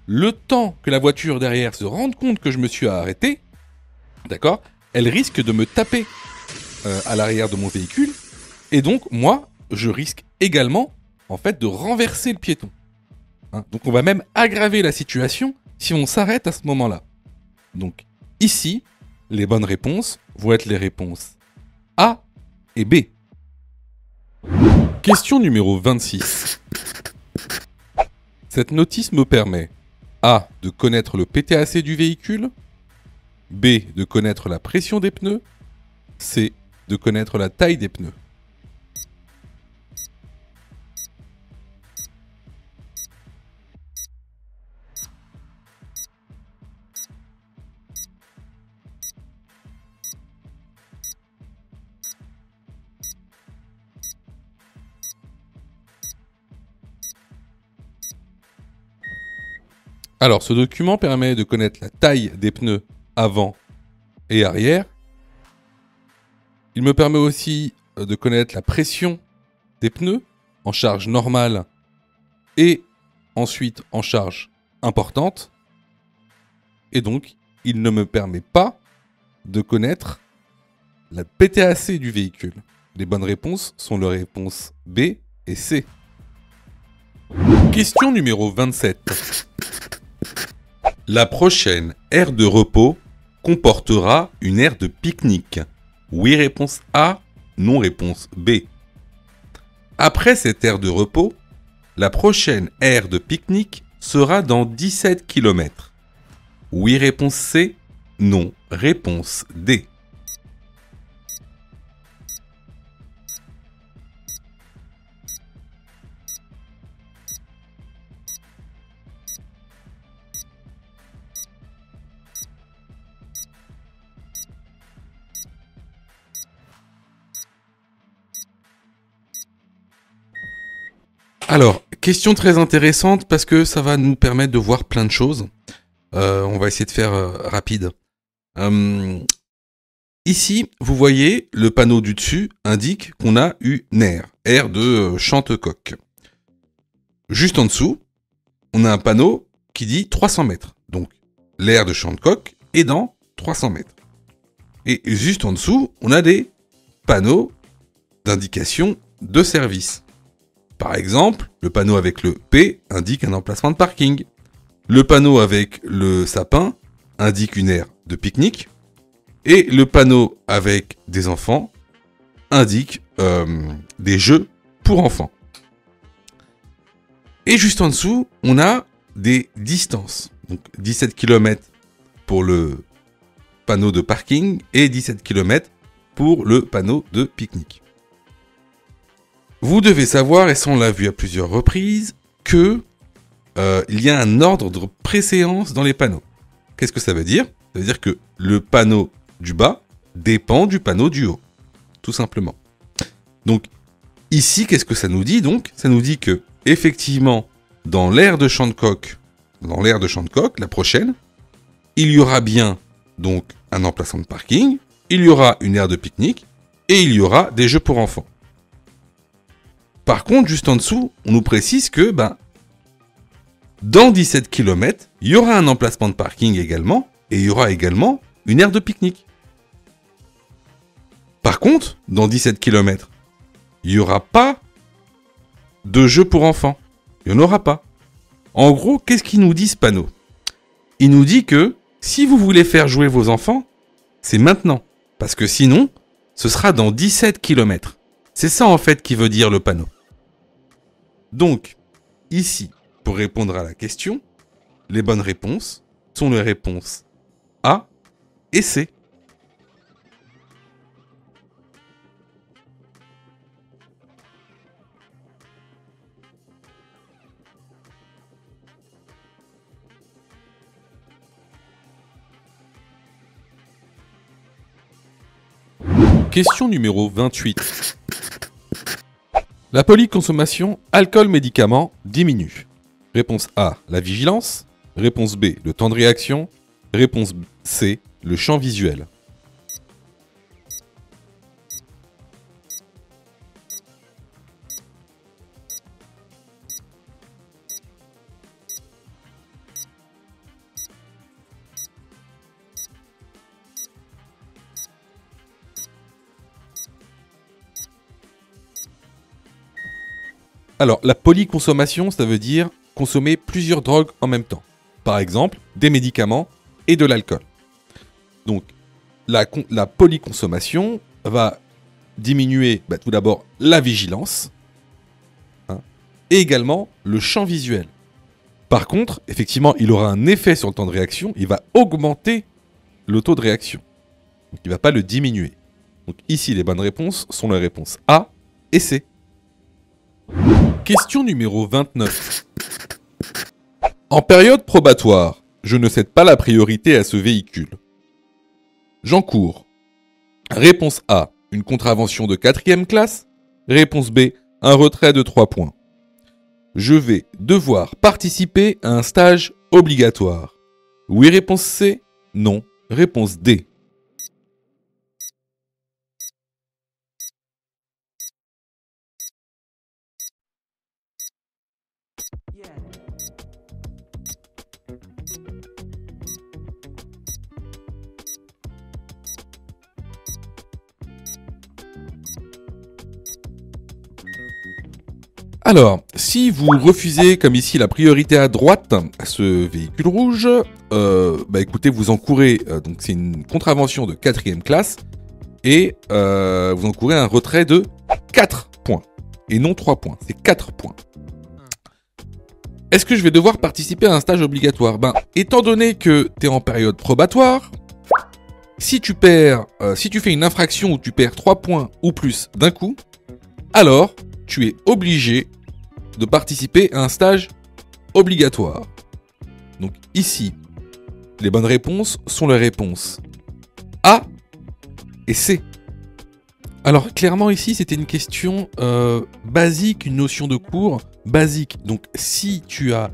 le temps que la voiture derrière se rende compte que je me suis arrêté, d'accord, elle risque de me taper à l'arrière de mon véhicule, et donc moi, je risque également, en fait, de renverser le piéton. Hein, donc on va même aggraver la situation si on s'arrête à ce moment-là. Donc ici, les bonnes réponses vont être les réponses A et B. Question numéro 26. Cette notice me permet A. de connaître le PTAC du véhicule, B. de connaître la pression des pneus, C. de connaître la taille des pneus. Alors, ce document permet de connaître la taille des pneus avant et arrière. Il me permet aussi de connaître la pression des pneus en charge normale et ensuite en charge importante. Et donc, il ne me permet pas de connaître la PTAC du véhicule. Les bonnes réponses sont les réponses B et C. Question numéro 27. La prochaine aire de repos comportera une aire de pique-nique. Oui, réponse A. Non, réponse B. Après cette aire de repos, la prochaine aire de pique-nique sera dans 17 km. Oui, réponse C. Non, réponse D. Alors, question très intéressante parce que ça va nous permettre de voir plein de choses. On va essayer de faire rapide. Ici, vous voyez, le panneau du dessus indique qu'on a une aire de Chantecoq. Juste en dessous, on a un panneau qui dit 300 mètres. Donc, l'aire de Chantecoq est dans 300 mètres. Et juste en dessous, on a des panneaux d'indication de service. Par exemple, le panneau avec le P indique un emplacement de parking. Le panneau avec le sapin indique une aire de pique-nique. Et le panneau avec des enfants indique des jeux pour enfants. Et juste en dessous, on a des distances. Donc 17 km pour le panneau de parking et 17 km pour le panneau de pique-nique. Vous devez savoir, et ça on l'a vu à plusieurs reprises, que il y a un ordre de préséance dans les panneaux. Qu'est-ce que ça veut dire? Ça veut dire que le panneau du bas dépend du panneau du haut, tout simplement. Donc ici, qu'est-ce que ça nous dit donc? Ça nous dit que effectivement, dans l'aire de Chantecoq, la prochaine, il y aura bien donc un emplacement de parking, il y aura une aire de pique-nique et il y aura des jeux pour enfants. Par contre, juste en dessous, on nous précise que dans 17 km, il y aura un emplacement de parking également, et il y aura également une aire de pique-nique. Par contre, dans 17 km, il n'y aura pas de jeux pour enfants. Il n'y en aura pas. En gros, qu'est-ce qu'il nous dit ce panneau? Il nous dit que si vous voulez faire jouer vos enfants, c'est maintenant. Parce que sinon, ce sera dans 17 km. C'est ça en fait qui veut dire le panneau. Donc, ici, pour répondre à la question, les bonnes réponses sont les réponses A et C. Question numéro 28. La polyconsommation alcool-médicaments diminue. Réponse A, la vigilance. Réponse B, le temps de réaction. Réponse C, le champ visuel. Alors, la polyconsommation, ça veut dire consommer plusieurs drogues en même temps. Par exemple, des médicaments et de l'alcool. Donc, la polyconsommation va diminuer tout d'abord la vigilance et également le champ visuel. Par contre, effectivement, il aura un effet sur le temps de réaction, il va augmenter le taux de réaction. Donc, il ne va pas le diminuer. Donc ici, les bonnes réponses sont les réponses A et C. Question numéro 29. En période probatoire, je ne cède pas la priorité à ce véhicule. J'encours. Réponse A, une contravention de 4e classe. Réponse B, un retrait de 3 points. Je vais devoir participer à un stage obligatoire. Oui, réponse C. Non, réponse D. Alors, si vous refusez, comme ici, la priorité à droite à ce véhicule rouge, écoutez, vous encourez, donc c'est une contravention de 4e classe, et vous encourez un retrait de 4 points, et non 3 points, c'est 4 points. Est-ce que je vais devoir participer à un stage obligatoire? Étant donné que tu es en période probatoire, si tu fais une infraction où tu perds 3 points ou plus d'un coup, alors tu es obligé de participer à un stage obligatoire. Donc ici, les bonnes réponses sont les réponses A et C. Alors clairement ici, c'était une question basique, une notion de cours basique. Donc si tu as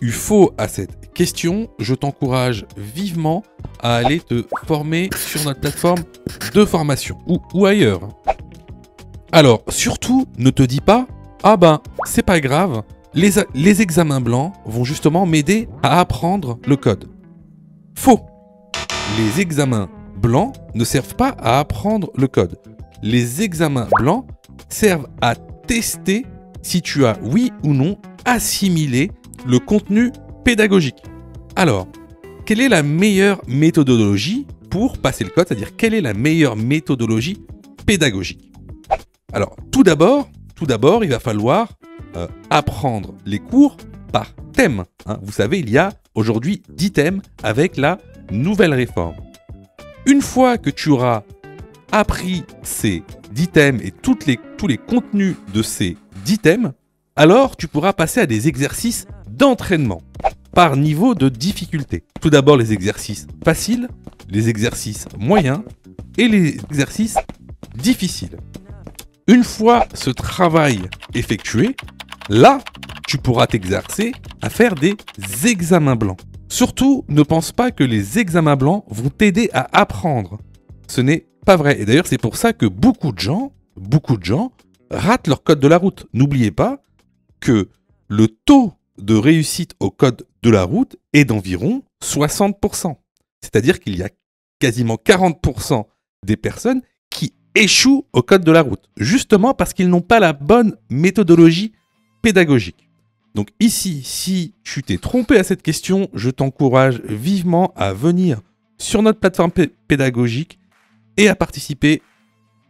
eu faux à cette question, je t'encourage vivement à aller te former sur notre plateforme de formation ou ailleurs. Alors surtout, ne te dis pas « Ah c'est pas grave, les examens blancs vont justement m'aider à apprendre le code ». Faux. Les examens blancs ne servent pas à apprendre le code. Les examens blancs servent à tester si tu as, oui ou non, assimilé le contenu pédagogique. Alors, quelle est la meilleure méthodologie pour passer le code? C'est-à-dire, quelle est la meilleure méthodologie pédagogique? Alors, tout d'abord, il va falloir apprendre les cours par thème. Vous savez, il y a aujourd'hui 10 thèmes avec la nouvelle réforme. Une fois que tu auras appris ces 10 thèmes et tous les contenus de ces 10 thèmes, alors tu pourras passer à des exercices d'entraînement par niveau de difficulté. Tout d'abord les exercices faciles, les exercices moyens et les exercices difficiles. Une fois ce travail effectué, là, tu pourras t'exercer à faire des examens blancs. Surtout, ne pense pas que les examens blancs vont t'aider à apprendre. Ce n'est pas vrai. Et d'ailleurs, c'est pour ça que beaucoup de gens ratent leur code de la route. N'oubliez pas que le taux de réussite au code de la route est d'environ 60%. C'est-à-dire qu'il y a quasiment 40% des personnes qui échouent au code de la route, justement parce qu'ils n'ont pas la bonne méthodologie pédagogique. Donc ici, si tu t'es trompé à cette question, je t'encourage vivement à venir sur notre plateforme pédagogique et à participer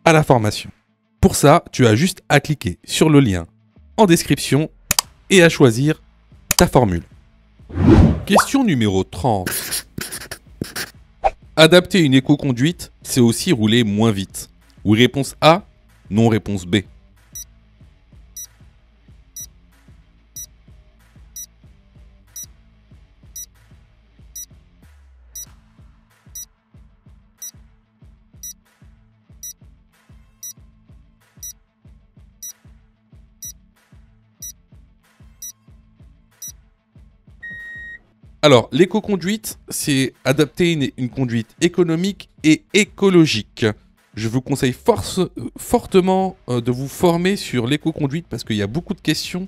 à la formation. Pour ça, tu as juste à cliquer sur le lien en description et à choisir ta formule. Question numéro 30. Adapter une éco-conduite, c'est aussi rouler moins vite. Oui, réponse A, non, réponse B. Alors, l'éco-conduite, c'est adapter une conduite économique et écologique. Je vous conseille fortement de vous former sur l'éco-conduite parce qu'il y a beaucoup de questions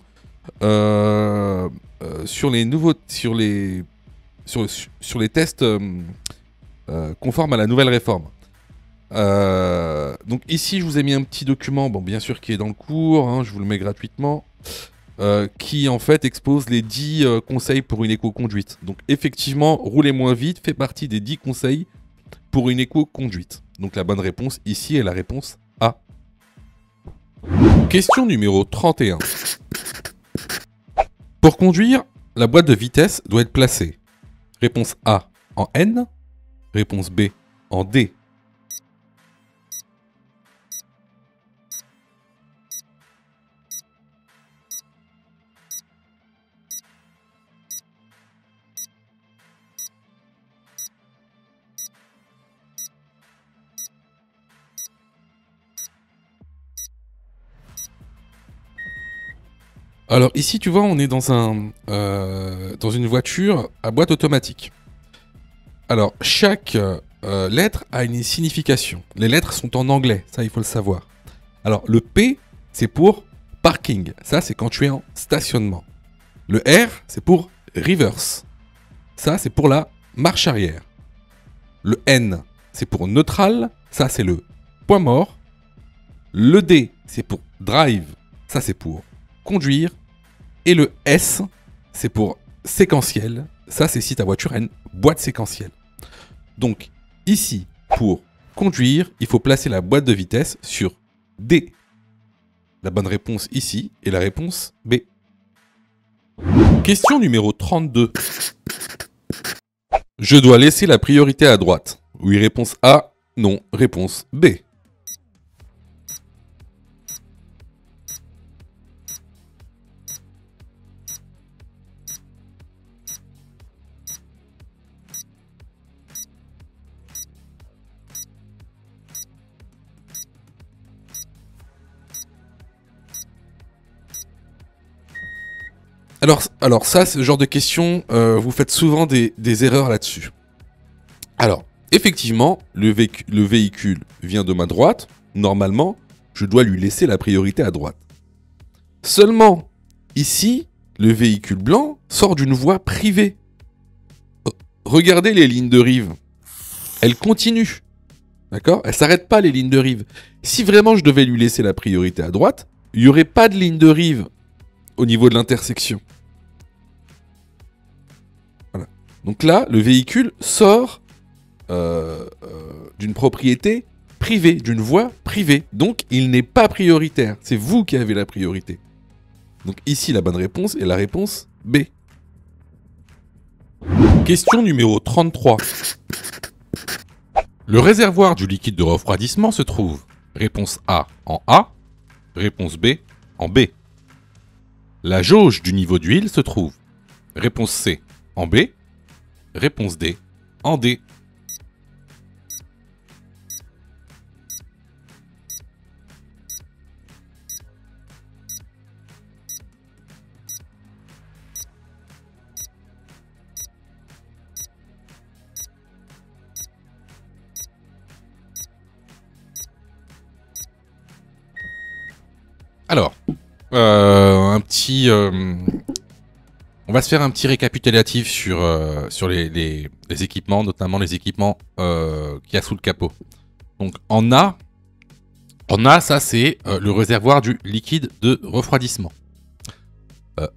sur les tests conformes à la nouvelle réforme. Donc ici, je vous ai mis un petit document, bien sûr qui est dans le cours, je vous le mets gratuitement. Qui en fait expose les 10 conseils pour une éco-conduite. Donc effectivement, rouler moins vite fait partie des 10 conseils pour une éco-conduite. Donc la bonne réponse ici est la réponse A. Question numéro 31. Pour conduire, la boîte de vitesse doit être placée. Réponse A en N, réponse B en D. Alors ici, tu vois, on est dans une voiture à boîte automatique. Alors, chaque lettre a une signification. Les lettres sont en anglais, ça il faut le savoir. Alors, le P, c'est pour parking. Ça, c'est quand tu es en stationnement. Le R, c'est pour reverse. Ça, c'est pour la marche arrière. Le N, c'est pour neutral. Ça, c'est le point mort. Le D, c'est pour drive. Ça, c'est pour conduire. Et le S, c'est pour séquentiel. Ça, c'est si ta voiture a une boîte séquentielle. Donc, ici, pour conduire, il faut placer la boîte de vitesse sur D. La bonne réponse ici et la réponse B. Question numéro 32. Je dois laisser la priorité à droite. Oui, réponse A. Non, réponse B. Alors ça, ce genre de questions, vous faites souvent des erreurs là-dessus. Alors, effectivement, le véhicule vient de ma droite. Normalement, je dois lui laisser la priorité à droite. Seulement, ici, le véhicule blanc sort d'une voie privée. Regardez les lignes de rive. Elles continuent. D'accord ? Elles ne s'arrêtent pas, les lignes de rive. Si vraiment je devais lui laisser la priorité à droite, il n'y aurait pas de ligne de rive au niveau de l'intersection. Voilà. Donc là, le véhicule sort d'une propriété privée, d'une voie privée. Donc, il n'est pas prioritaire. C'est vous qui avez la priorité. Donc ici, la bonne réponse est la réponse B. Question numéro 33. Le réservoir du liquide de refroidissement se trouve réponse A en A, réponse B en B. La jauge du niveau d'huile se trouve réponse C en B, réponse D en D. Alors, on va se faire un petit récapitulatif sur les équipements, notamment les équipements qu'il y a sous le capot. Donc en A, ça c'est le réservoir du liquide de refroidissement.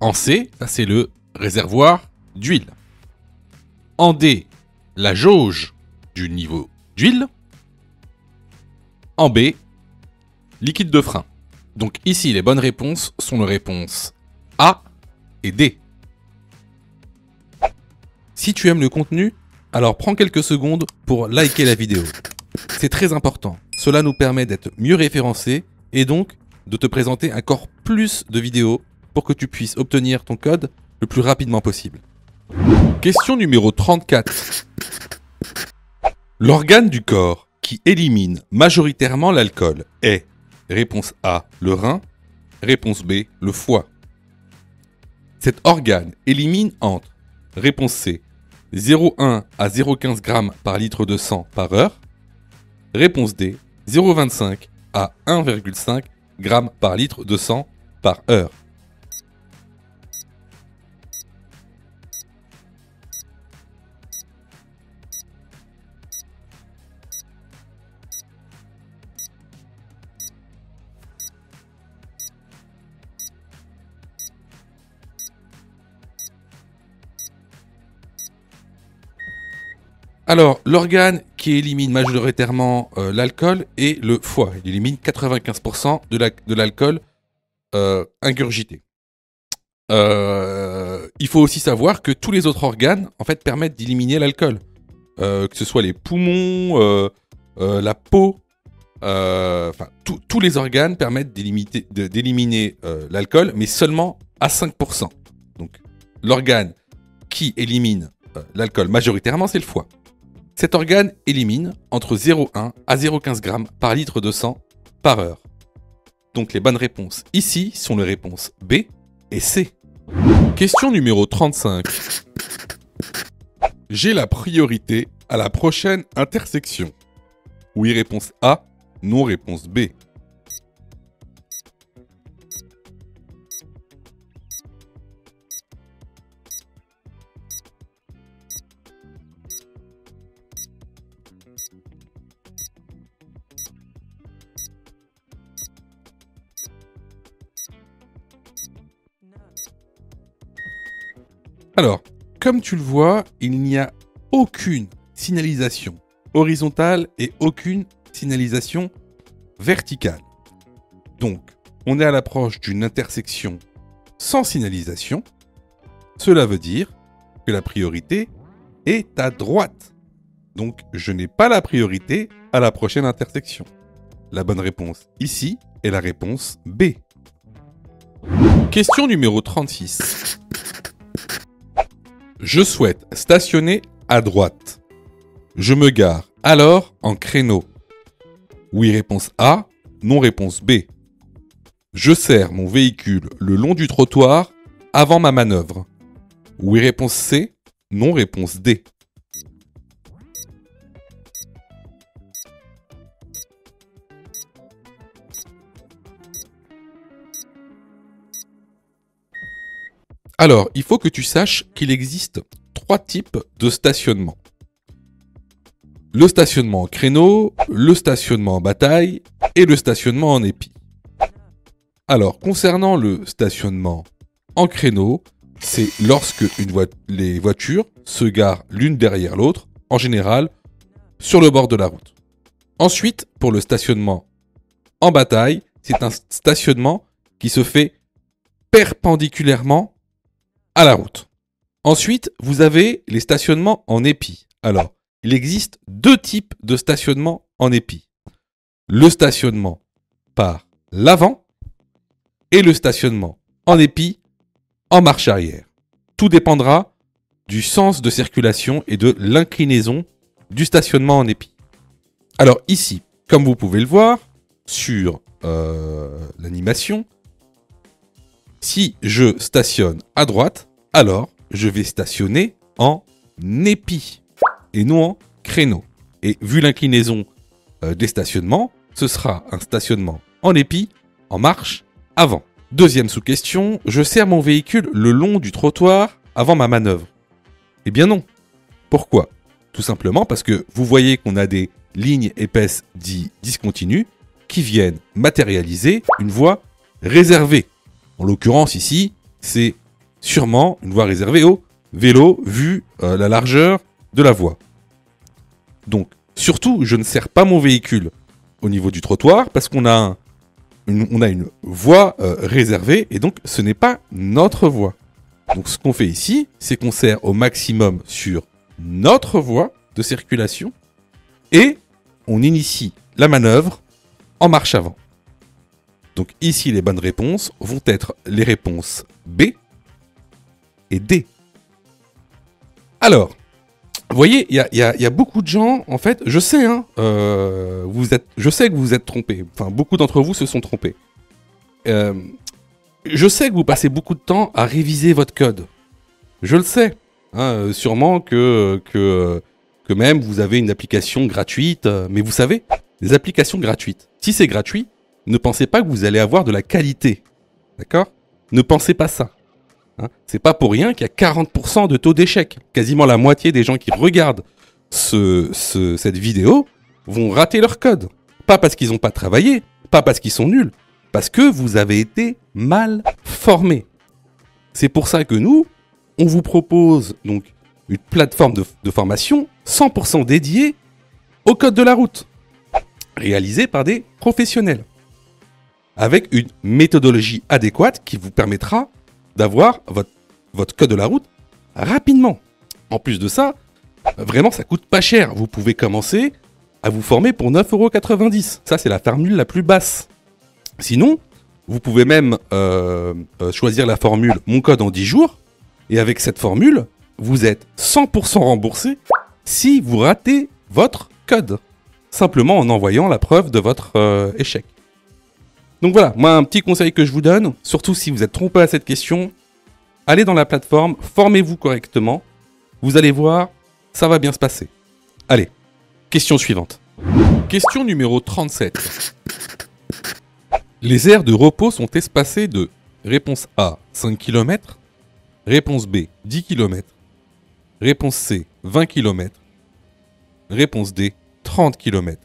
En C, ça c'est le réservoir d'huile. En D, la jauge du niveau d'huile. En B, liquide de frein. Donc ici, les bonnes réponses sont les réponses A et D. Si tu aimes le contenu, alors prends quelques secondes pour liker la vidéo. C'est très important. Cela nous permet d'être mieux référencés et donc de te présenter encore plus de vidéos pour que tu puisses obtenir ton code le plus rapidement possible. Question numéro 34. L'organe du corps qui élimine majoritairement l'alcool est réponse A, le rein, réponse B, le foie. Cet organe élimine entre réponse C, 0,1 à 0,15 g par litre de sang par heure, réponse D, 0,25 à 1,5 g par litre de sang par heure. Alors, l'organe qui élimine majoritairement l'alcool est le foie. Il élimine 95% de l'alcool ingurgité. Il faut aussi savoir que tous les autres organes, en fait, permettent d'éliminer l'alcool. Que ce soit les poumons, la peau, tous les organes permettent d'éliminer l'alcool, mais seulement à 5%. Donc, l'organe qui élimine l'alcool majoritairement, c'est le foie. Cet organe élimine entre 0,1 à 0,15 g par litre de sang par heure. Donc les bonnes réponses ici sont les réponses B et C. Question numéro 35. J'ai la priorité à la prochaine intersection. Oui, réponse A. Non, réponse B. Alors, comme tu le vois, il n'y a aucune signalisation horizontale et aucune signalisation verticale. Donc, on est à l'approche d'une intersection sans signalisation. Cela veut dire que la priorité est à droite. Donc, je n'ai pas la priorité à la prochaine intersection. La bonne réponse ici est la réponse B. Question numéro 36. Je souhaite stationner à droite. Je me gare alors en créneau. Oui, réponse A. Non, réponse B. Je serre mon véhicule le long du trottoir avant ma manœuvre. Oui, réponse C. Non, réponse D. Alors, il faut que tu saches qu'il existe 3 types de stationnement. Le stationnement en créneau, le stationnement en bataille et le stationnement en épi. Alors, concernant le stationnement en créneau, c'est lorsque les voitures se garent l'une derrière l'autre, en général, sur le bord de la route. Ensuite, pour le stationnement en bataille, c'est un stationnement qui se fait perpendiculairement à la route. Ensuite, vous avez les stationnements en épi. Alors, il existe 2 types de stationnement en épi. Le stationnement par l'avant et le stationnement en épi en marche arrière. Tout dépendra du sens de circulation et de l'inclinaison du stationnement en épi. Alors ici, comme vous pouvez le voir sur l'animation, si je stationne à droite, alors je vais stationner en épi et non en créneau. Et vu l'inclinaison des stationnements, ce sera un stationnement en épi en marche avant. Deuxième sous-question, je serre mon véhicule le long du trottoir avant ma manœuvre. Eh bien non. Pourquoi ? Tout simplement parce que vous voyez qu'on a des lignes épaisses dites discontinues qui viennent matérialiser une voie réservée. En l'occurrence ici, c'est sûrement une voie réservée au vélo vu la largeur de la voie. Donc, surtout, je ne serre pas mon véhicule au niveau du trottoir parce qu'on a une voie réservée et donc ce n'est pas notre voie. Donc ce qu'on fait ici, c'est qu'on serre au maximum sur notre voie de circulation et on initie la manœuvre en marche avant. Donc ici, les bonnes réponses vont être les réponses B et D. Alors, vous voyez, il y a beaucoup de gens, en fait, je sais, je sais que vous êtes trompés. Enfin, beaucoup d'entre vous se sont trompés. Je sais que vous passez beaucoup de temps à réviser votre code. Je le sais. Hein, sûrement que même vous avez une application gratuite. Mais vous savez, les applications gratuites, si c'est gratuit, ne pensez pas que vous allez avoir de la qualité. D'accord ? Ne pensez pas ça. Hein, c'est pas pour rien qu'il y a 40% de taux d'échec. Quasiment la moitié des gens qui regardent cette vidéo vont rater leur code. Pas parce qu'ils n'ont pas travaillé, pas parce qu'ils sont nuls, parce que vous avez été mal formés. C'est pour ça que nous, on vous propose donc une plateforme de formation 100% dédiée au code de la route, réalisée par des professionnels, avec une méthodologie adéquate qui vous permettra d'avoir votre code de la route rapidement. En plus de ça, vraiment, ça coûte pas cher. Vous pouvez commencer à vous former pour 9,90 €. Ça, c'est la formule la plus basse. Sinon, vous pouvez même choisir la formule Mon code en 10 jours. Et avec cette formule, vous êtes 100% remboursé si vous ratez votre code. Simplement en envoyant la preuve de votre échec. Donc voilà, moi un petit conseil que je vous donne, surtout si vous êtes trompé à cette question, allez dans la plateforme, formez-vous correctement, vous allez voir, ça va bien se passer. Allez, question suivante. Question numéro 37. Les aires de repos sont espacées de réponse A, 5 km, réponse B, 10 km, réponse C, 20 km, réponse D, 30 km.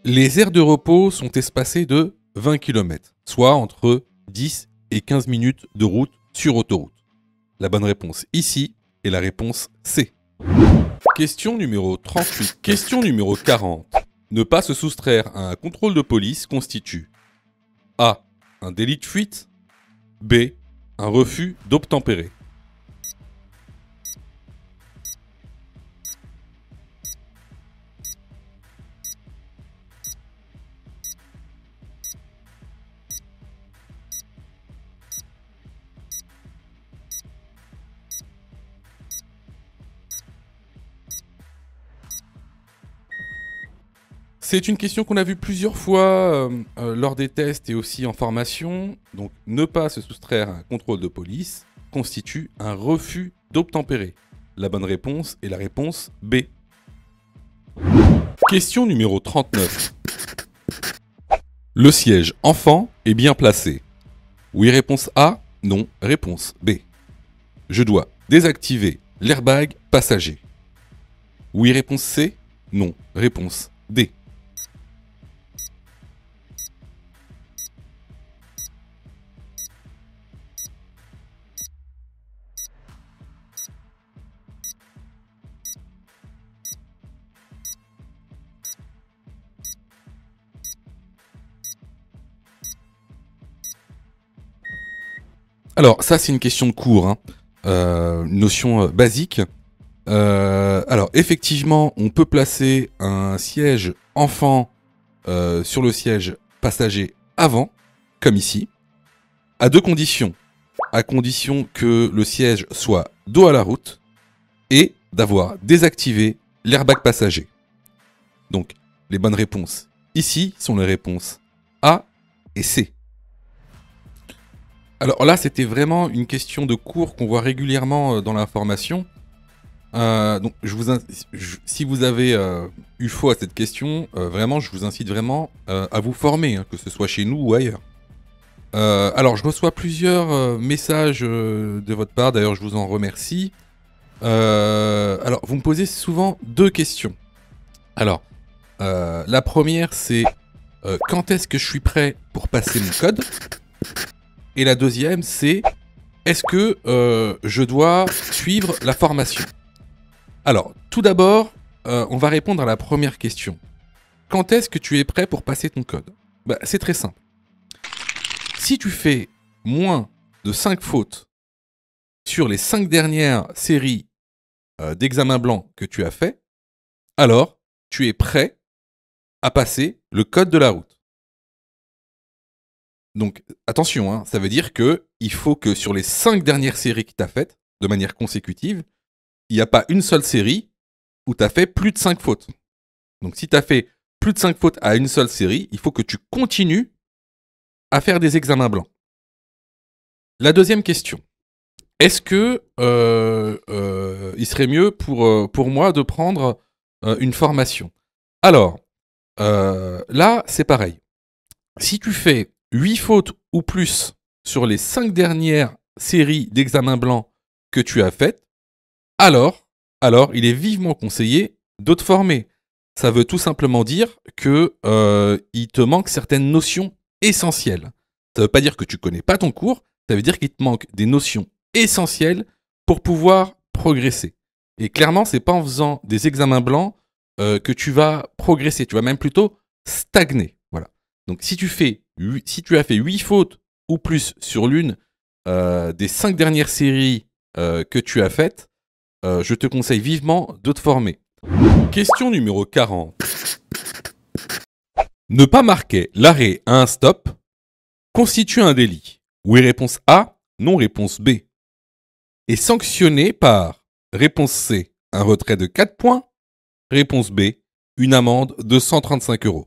Les aires de repos sont espacées de 20 km, soit entre 10 et 15 minutes de route sur autoroute. La bonne réponse ici est la réponse C. Question numéro 38. Question numéro 40. Ne pas se soustraire à un contrôle de police constitue A. Un délit de fuite. B. Un refus d'obtempérer. C'est une question qu'on a vue plusieurs fois lors des tests et aussi en formation. Donc, ne pas se soustraire à un contrôle de police constitue un refus d'obtempérer. La bonne réponse est la réponse B. Question numéro 39. Le siège enfant est bien placé. Oui, réponse A. Non, réponse B. Je dois désactiver l'airbag passager. Oui, réponse C. Non, réponse D. Alors, ça, c'est une question de cours, hein. Une notion basique. Alors, effectivement, on peut placer un siège enfant sur le siège passager avant, comme ici, à deux conditions. À condition que le siège soit dos à la route et d'avoir désactivé l'airbag passager. Donc, les bonnes réponses ici sont les réponses A et C. Alors là, c'était vraiment une question de cours qu'on voit régulièrement dans la formation. Donc, si vous avez eu faux à cette question, vraiment, je vous incite vraiment à vous former, hein, que ce soit chez nous ou ailleurs. Alors, je reçois plusieurs messages de votre part, d'ailleurs, je vous en remercie. Alors, vous me posez souvent deux questions. Alors, la première, c'est quand est-ce que je suis prêt pour passer mon code ? Et la deuxième, c'est est-ce que je dois suivre la formation ? Alors, tout d'abord, on va répondre à la première question. Quand est-ce que tu es prêt pour passer ton code ? C'est très simple. Si tu fais moins de 5 fautes sur les 5 dernières séries d'examens blancs que tu as fait, alors tu es prêt à passer le code de la route. Donc attention, hein, ça veut dire qu'il faut que sur les 5 dernières séries que tu as faites, de manière consécutive, il n'y a pas une seule série où tu as fait plus de 5 fautes. Donc si tu as fait plus de 5 fautes à une seule série, il faut que tu continues à faire des examens blancs. La deuxième question. Est-ce que il serait mieux pour moi de prendre une formation ? Alors, là, c'est pareil. Si tu fais 8 fautes ou plus sur les 5 dernières séries d'examens blancs que tu as faites, alors il est vivement conseillé de te former. Ça veut tout simplement dire que il te manque certaines notions essentielles. Ça ne veut pas dire que tu connais pas ton cours, ça veut dire qu'il te manque des notions essentielles pour pouvoir progresser. Et clairement, c'est pas en faisant des examens blancs que tu vas progresser, tu vas même plutôt stagner. Voilà. Donc si tu as fait 8 fautes ou plus sur l'une des 5 dernières séries que tu as faites, je te conseille vivement de te former. Question numéro 40. Ne pas marquer l'arrêt à un stop constitue un délit. Oui, réponse A, non, réponse B. Est sanctionné par réponse C, un retrait de 4 points, réponse B, une amende de 135 €.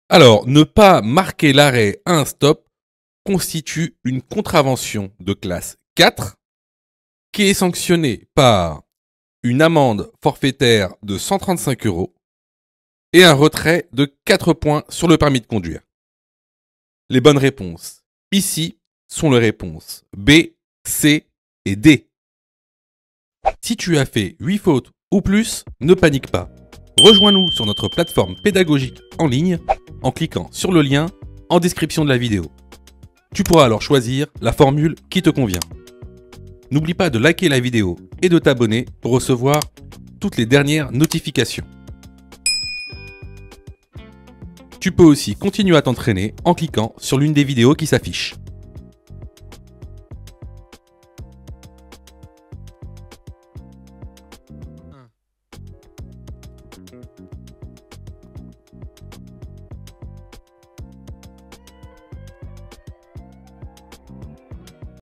Alors, ne pas marquer l'arrêt à un stop constitue une contravention de classe 4 qui est sanctionné par une amende forfaitaire de 135 € et un retrait de 4 points sur le permis de conduire. Les bonnes réponses ici sont les réponses B, C et D. Si tu as fait 8 fautes ou plus, ne panique pas. Rejoins-nous sur notre plateforme pédagogique en ligne en cliquant sur le lien en description de la vidéo. Tu pourras alors choisir la formule qui te convient. N'oublie pas de liker la vidéo et de t'abonner pour recevoir toutes les dernières notifications. Tu peux aussi continuer à t'entraîner en cliquant sur l'une des vidéos qui s'affichent.